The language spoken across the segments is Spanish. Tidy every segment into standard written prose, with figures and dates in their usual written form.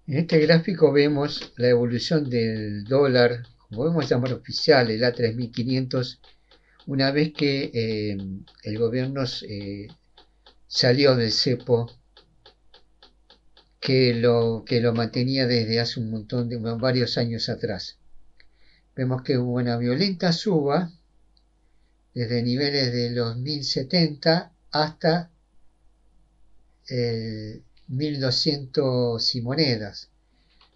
En este gráfico vemos la evolución del dólar, como podemos llamar oficial, el A3500, una vez que el gobierno salió del cepo que lo mantenía desde hace un montón de varios años atrás. Vemos que hubo una violenta suba desde niveles de los 1070 hasta 1200 y monedas.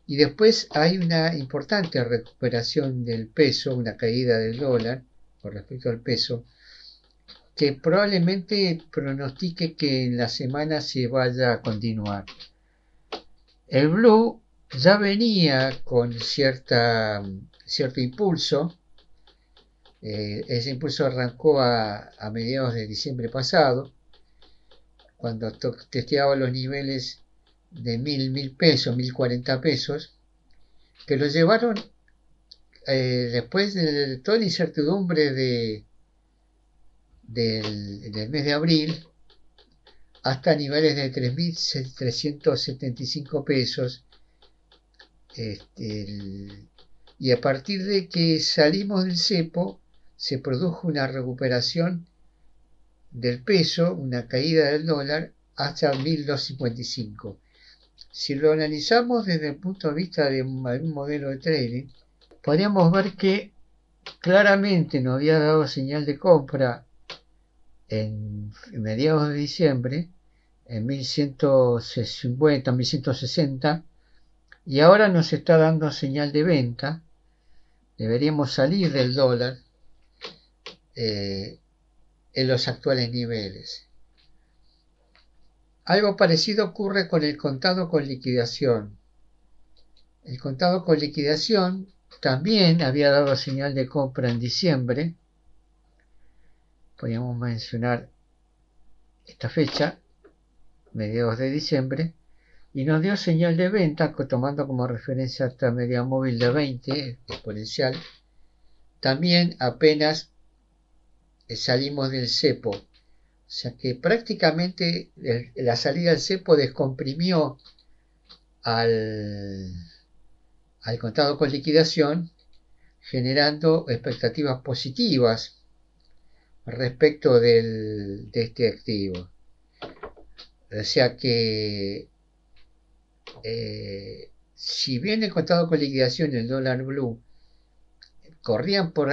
Y después hay una importante recuperación del peso, una caída del dólar con respecto al peso, que probablemente pronostique que en la semana se vaya a continuar. El blue ya venía con cierto impulso. Ese impulso arrancó a mediados de diciembre pasado, cuando testeaba los niveles de 1000 pesos, 1040 pesos, que lo llevaron después de toda la incertidumbre del mes de abril hasta niveles de 3375 pesos. Y a partir de que salimos del cepo se produjo una recuperación del peso, una caída del dólar hasta 1255. Si lo analizamos desde el punto de vista de un modelo de trading, podríamos ver que claramente nos había dado señal de compra en mediados de diciembre, en 1150, 1160, y ahora nos está dando señal de venta. Deberíamos salir del dólar en los actuales niveles. Algo parecido ocurre con el contado con liquidación. El contado con liquidación también había dado señal de compra en diciembre. Podríamos mencionar esta fecha, mediados de diciembre, y nos dio señal de venta, tomando como referencia esta media móvil de 20 exponencial. También apenas salimos del cepo, o sea que prácticamente la salida del cepo descomprimió al contado con liquidación, generando expectativas positivas respecto de este activo. O sea que si bien el contado con liquidación y el dólar blue corrían por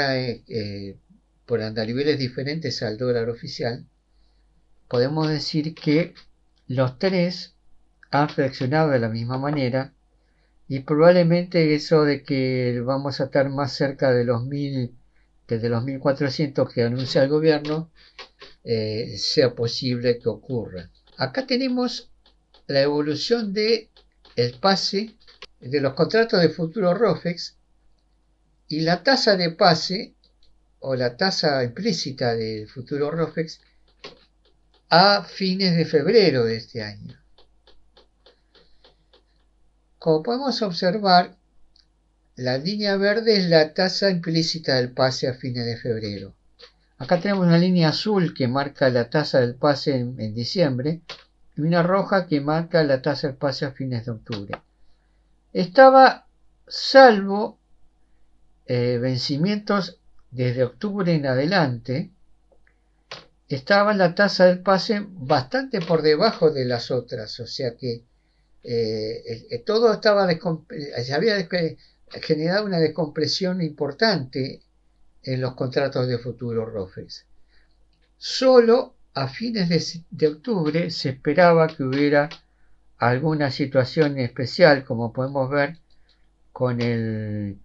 niveles diferentes al dólar oficial, podemos decir que los tres han reaccionado de la misma manera, y probablemente eso de que vamos a estar más cerca de los 1000 que de los 1400 que anuncia el gobierno sea posible que ocurra. Acá tenemos la evolución de el pase de los contratos de futuro ROFEX y la tasa de pase o la tasa implícita del futuro ROFEX a fines de febrero de este año. Como podemos observar, la línea verde es la tasa implícita del pase a fines de febrero. Acá tenemos una línea azul que marca la tasa del pase en diciembre y una roja que marca la tasa del pase a fines de octubre. Estaba, salvo vencimientos desde octubre en adelante, estaba la tasa del pase bastante por debajo de las otras, o sea que todo estaba se había generado una descompresión importante en los contratos de futuro ROFEX. Solo a fines de octubre se esperaba que hubiera alguna situación especial, como podemos ver con el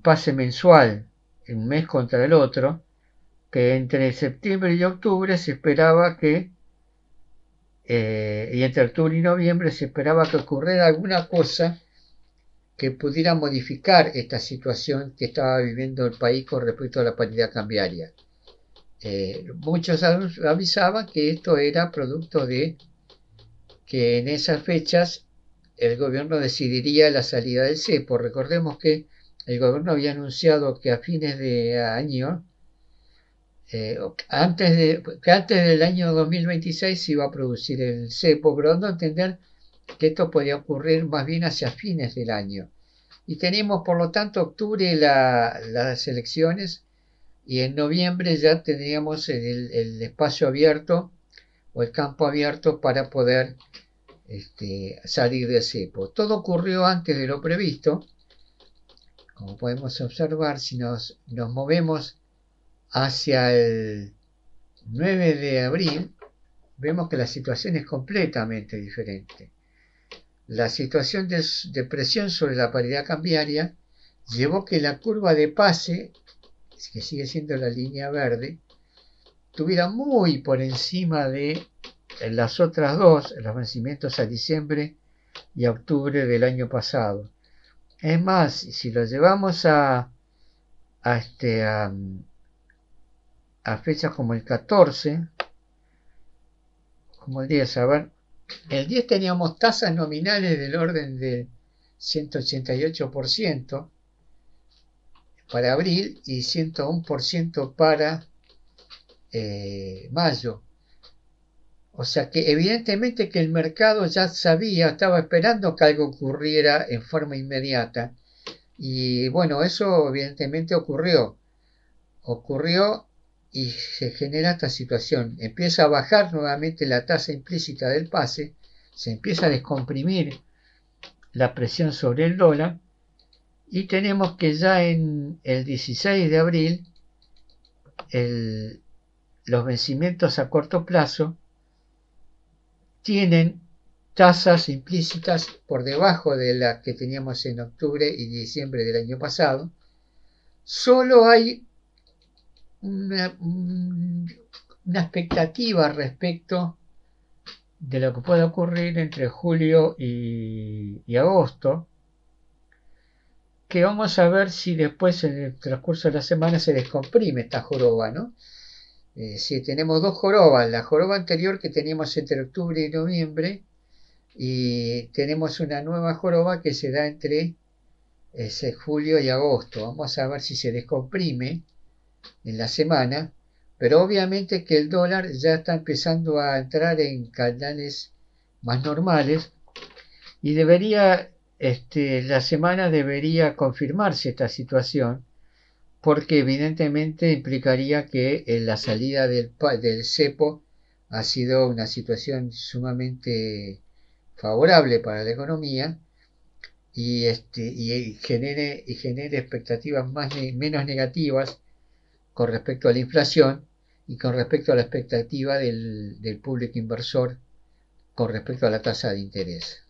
pase mensual, un mes contra el otro, que entre septiembre y octubre se esperaba que y entre octubre y noviembre se esperaba que ocurriera alguna cosa que pudiera modificar esta situación que estaba viviendo el país con respecto a la paridad cambiaria. Muchos avisaban que esto era producto de que en esas fechas el gobierno decidiría la salida del cepo. Recordemos que el gobierno había anunciado que a fines de año, antes del año 2026 se iba a producir el cepo, pero dando a entender que esto podía ocurrir más bien hacia fines del año. Y teníamos, por lo tanto, octubre las elecciones y en noviembre ya tendríamos el espacio abierto o el campo abierto para poder salir del cepo. Todo ocurrió antes de lo previsto. Como podemos observar, si nos movemos hacia el 9 de abril, vemos que la situación es completamente diferente. La situación de presión sobre la paridad cambiaria llevó que la curva de pase, que sigue siendo la línea verde, estuviera muy por encima de las otras dos, los vencimientos a diciembre y a octubre del año pasado. Es más, si lo llevamos a fechas como el 14, como el 10, a ver, el 10 teníamos tasas nominales del orden de 188% para abril y 101% para mayo. O sea que evidentemente que el mercado ya sabía, estaba esperando que algo ocurriera en forma inmediata. Y bueno, eso evidentemente ocurrió. Ocurrió y se genera esta situación. Empieza a bajar nuevamente la tasa implícita del pase, se empieza a descomprimir la presión sobre el dólar y tenemos que ya en el 16 de abril los vencimientos a corto plazo tienen tasas implícitas por debajo de las que teníamos en octubre y diciembre del año pasado. Solo hay una expectativa respecto de lo que puede ocurrir entre julio y agosto, que vamos a ver si después en el transcurso de la semana se descomprime esta joroba, ¿no? Si tenemos dos jorobas, la joroba anterior que teníamos entre octubre y noviembre, y tenemos una nueva joroba que se da entre julio y agosto. Vamos a ver si se descomprime en la semana, pero obviamente que el dólar ya está empezando a entrar en canales más normales y debería, la semana debería confirmarse esta situación, porque evidentemente implicaría que la salida del cepo ha sido una situación sumamente favorable para la economía y genere expectativas menos negativas con respecto a la inflación y con respecto a la expectativa del público inversor con respecto a la tasa de interés.